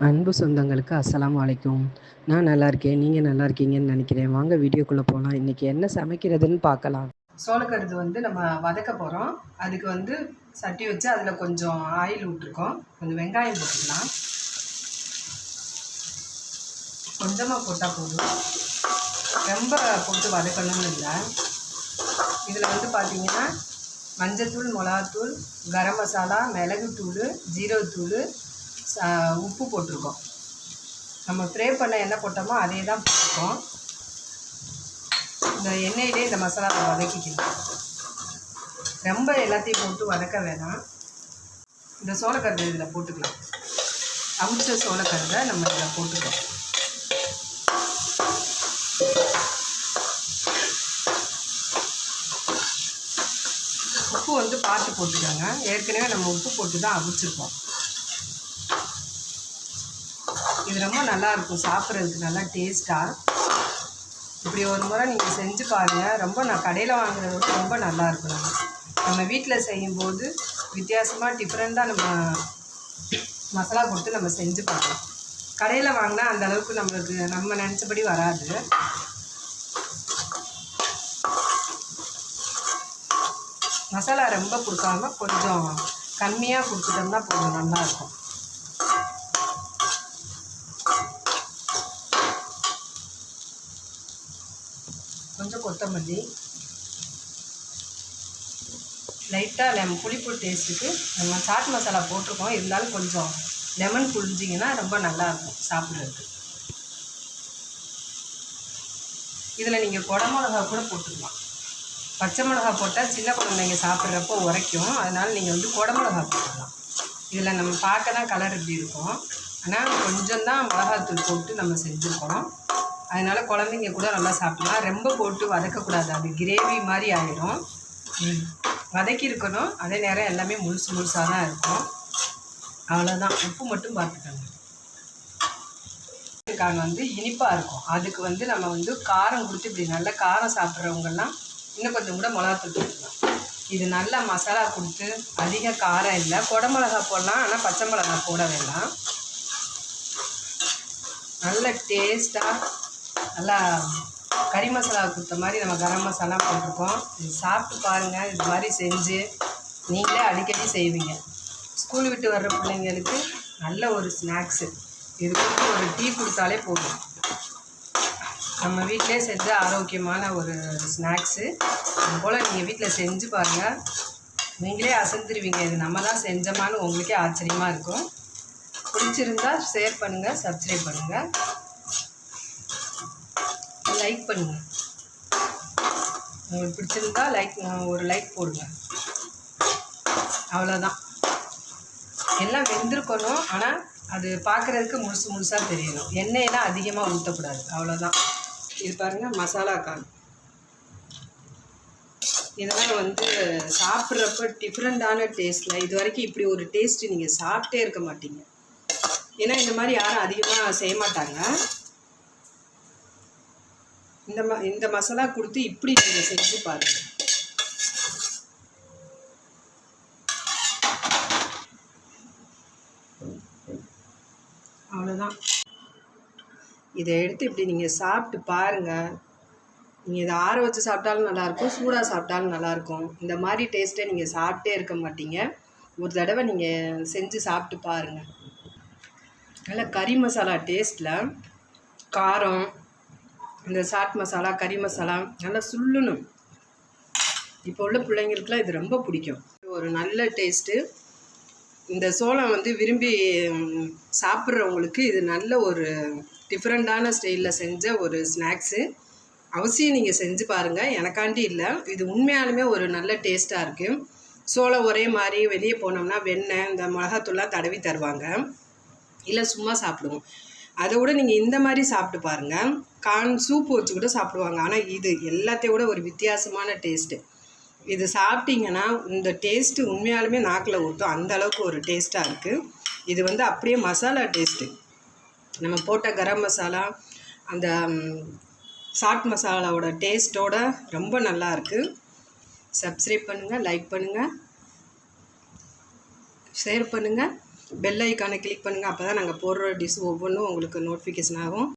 அன்பு சொந்தங்களுக்கு அஸ்ஸலாமு அலைக்கும். நான் நல்லா இருக்கேன். நீங்கள் நல்லா இருக்கீங்கன்னு நினைக்கிறேன். வாங்க வீடியோக்குள்ளே போகலாம். இன்றைக்கி என்ன சமைக்கிறதுன்னு பார்க்கலாம். சோளக்கருது நம்ம வதக்க போகிறோம். அதுக்கு சட்டி வச்சு அதில் கொஞ்சம் ஆயில் விட்டுருக்கோம். கொஞ்சம் வெங்காயம் போட்டுக்கலாம். கொஞ்சமாக போட்டால் போதும், ரொம்ப போட்டு வதக்கணும்னு இல்லை. இதில் பார்த்தீங்கன்னா மஞ்சத்தூள், மிளகாத்தூள், கரம் மசாலா, மிளகுத்தூள், ஜீரகத்தூள், உப்பு போட்டிருக்கோம். நம்ம ஃப்ரை பண்ண எண்ணெய் போட்டோமோ அதே தான் போட்டிருக்கோம். இந்த எண்ணெயிலே இந்த மசாலாவை வதக்கிக்கணும். ரொம்ப எல்லாத்தையும் போட்டு வதக்க வேணாம். இந்த சோளக்கருதை இதில் போட்டுக்கலாம். அவிச்ச சோளக்கருதை நம்ம இதில் போட்டுக்கலாம். உப்பு பார்த்து போட்டுக்கோங்க. ஏற்கனவே நம்ம உப்பு போட்டு தான் அவிச்சிருக்கோம். இது ரொம்ப நல்லாயிருக்கும், சாப்பிட்றதுக்கு நல்லா டேஸ்ட்டாக. இப்படி ஒரு முறை நீங்கள் செஞ்சு பாருங்கள். நான் கடையில் வாங்குறத விட ரொம்ப நல்லாயிருக்கும். நம்ம வீட்டில் செய்யும்போது வித்தியாசமாக டிஃப்ரெண்ட்டாக நம்ம மசாலா கொடுத்து நம்ம செஞ்சு பார்க்கலாம். கடையில் வாங்கினா அந்தளவுக்கு நம்ம நினச்சபடி வராது. மசாலா ரொம்ப கொடுக்காம கொஞ்சம் கம்மியாக கொடுத்துட்டோம்னா போதும், நல்லாயிருக்கும். கொஞ்சம் கொத்தமல்லி, லைட்டாக புளிப்பு டேஸ்ட்டுக்கு நம்ம சாட் மசாலா போட்டிருக்கோம். இருந்தாலும் கொஞ்சம் லெமன் புழிஞ்சிங்கன்னா ரொம்ப நல்லாயிருக்கும் சாப்பிட்றதுக்கு. இதில் நீங்கள் குடமிளகா கூட போட்டுக்கலாம். பச்சை மிளகா போட்டால் சின்ன குழந்தைங்க சாப்பிட்றப்போ உரைக்கும். அதனால் நீங்கள் குடமிளகா போட்டுக்கலாம். இதில் நம்ம பார்க்க தான் கலர் இப்படி இருக்கும், ஆனால் கொஞ்சம் தான் மிளகாத்தூள் போட்டு நம்ம செஞ்சுருக்கோம். அதனால் குழந்தைங்க கூட நல்லா சாப்பிடலாம். ரொம்ப போட்டு வதக்கக்கூடாது, அது கிரேவி மாதிரி ஆகிடும். வதக்கி இருக்கணும், அதே நேரம் எல்லாமே முழுசாக தான் இருக்கும். அவ்வளோதான். உப்பு மட்டும் பார்த்துக்கோங்க. இனிப்பாக இருக்கும். அதுக்கு நம்ம காரம் கொடுத்து இப்படி நல்ல காரம் சாப்பிட்றவங்கெல்லாம் இன்னும் கொஞ்சம் கூட மிளகாத்தூள் போட்டுக்கலாம். இது நல்லா மசாலா கொடுத்து அதிக காரம் இல்லை. குடமிளகா போடலாம், ஆனால் பச்சை மிளகா போட வேண்டாம். நல்ல டேஸ்ட்டாக நல்லா கறி மசாலா கொடுத்த மாதிரி நம்ம கரம் மசாலா போட்டிருக்கோம். இது சாப்பிட்டு பாருங்கள். இது மாதிரி செஞ்சு நீங்களே அடிக்கடி செய்வீங்க. ஸ்கூல் விட்டு வர்ற பிள்ளைங்களுக்கு நல்ல ஒரு ஸ்நாக்ஸு. இது கொடுத்து ஒரு டீ கொடுத்தாலே போதும். நம்ம வீட்டிலே செஞ்ச ஆரோக்கியமான ஒரு ஸ்நாக்ஸு. அதுபோல் நீங்கள் வீட்டில் செஞ்சு பாருங்கள், நீங்களே அசந்துருவீங்க. இது நம்ம தான் செஞ்சோமான்னு உங்களுக்கே ஆச்சரியமாக இருக்கும். பிடிச்சிருந்தால் ஷேர் பண்ணுங்கள், சப்ஸ்கிரைப் பண்ணுங்கள், லைக் பண்ணுங்கள். உங்களுக்கு பிடிச்சிருந்தா ஒரு லைக் போடுங்க. அவ்வளோதான். எல்லாம் வெந்திருக்கணும், ஆனால் அது பார்க்குறதுக்கு முழுசாக தெரியணும். எண்ணெயெல்லாம் அதிகமாக ஊற்றக்கூடாது. அவ்வளோதான். இது பாருங்கள், மசாலா கான். இதெல்லாம் சாப்பிட்றப்ப டிஃப்ரெண்ட்டான டேஸ்ட்டில், இது வரைக்கும் இப்படி ஒரு டேஸ்ட்டு நீங்கள் சாப்பிட்டே இருக்க மாட்டீங்க. ஏன்னா இந்த மாதிரி யாரும் அதிகமாக செய்ய மாட்டாங்க. இந்த மசாலா கொடுத்து இப்படி நீங்கள் செஞ்சு பாருங்கள். அவ்வளோதான். இதை எடுத்து இப்படி நீங்கள் சாப்பிட்டு பாருங்கள். நீங்கள் இதை ஆற வச்சு சாப்பிட்டாலும் நல்லாயிருக்கும், சூடாக சாப்பிட்டாலும் நல்லாயிருக்கும். இந்த மாதிரி டேஸ்ட்டை நீங்கள் சாப்பிட்டே இருக்க மாட்டீங்க. ஒரு தடவை நீங்கள் செஞ்சு சாப்பிட்டு பாருங்கள். நல்லா கறி மசாலா டேஸ்ட்டில் காரம், இந்த சாட் மசாலா, கறி மசாலா நல்லா சுள்ளணும். இப்போ உள்ள பிள்ளைங்களுக்குலாம் இது ரொம்ப பிடிக்கும். ஒரு நல்ல டேஸ்ட்டு. இந்த சோளம் விரும்பி சாப்பிட்றவங்களுக்கு இது நல்ல ஒரு டிஃப்ரெண்ட்டான ஸ்டைலில் செஞ்ச ஒரு ஸ்நாக்ஸு. அவசியம் நீங்கள் செஞ்சு பாருங்கள். எனக்காண்டி இல்லை, இது உண்மையாலுமே ஒரு நல்ல டேஸ்ட்டாக இருக்குது. சோளம் ஒரே மாதிரி வெளியே போனோம்னா வெண்ணெய், இந்த மிளகாத்தூள்லாம் தடவி தருவாங்க, இல்லை சும்மா சாப்பிடுவோம். அதை விட நீங்கள் இந்த மாதிரி சாப்பிட்டு பாருங்கள். கார்ன் சூப்பு வச்சு கூட சாப்பிடுவாங்க. ஆனால் இது எல்லாத்தையும் விட ஒரு வித்தியாசமான டேஸ்ட்டு. இது சாப்பிட்டிங்கன்னா இந்த டேஸ்ட்டு உண்மையாலுமே நாக்கில் ஊட்டும். அந்த அளவுக்கு ஒரு டேஸ்ட்டாக இருக்குது. இது அப்படியே மசாலா டேஸ்ட்டு. நம்ம போட்ட கரம் மசாலா, அந்த சாட் மசாலாவோட டேஸ்ட்டோட ரொம்ப நல்லா இருக்குது. சப்ஸ்கிரைப் பண்ணுங்கள், லைக் பண்ணுங்கள், ஷேர் பண்ணுங்கள். பெல் ஐக்கானை கிளிக் பண்ணுங்கள். அப்போ தான் நாங்கள் போடுற டிஷ் ஒவ்வொன்றும் உங்களுக்கு நோட்டிஃபிகேஷன் ஆகும்.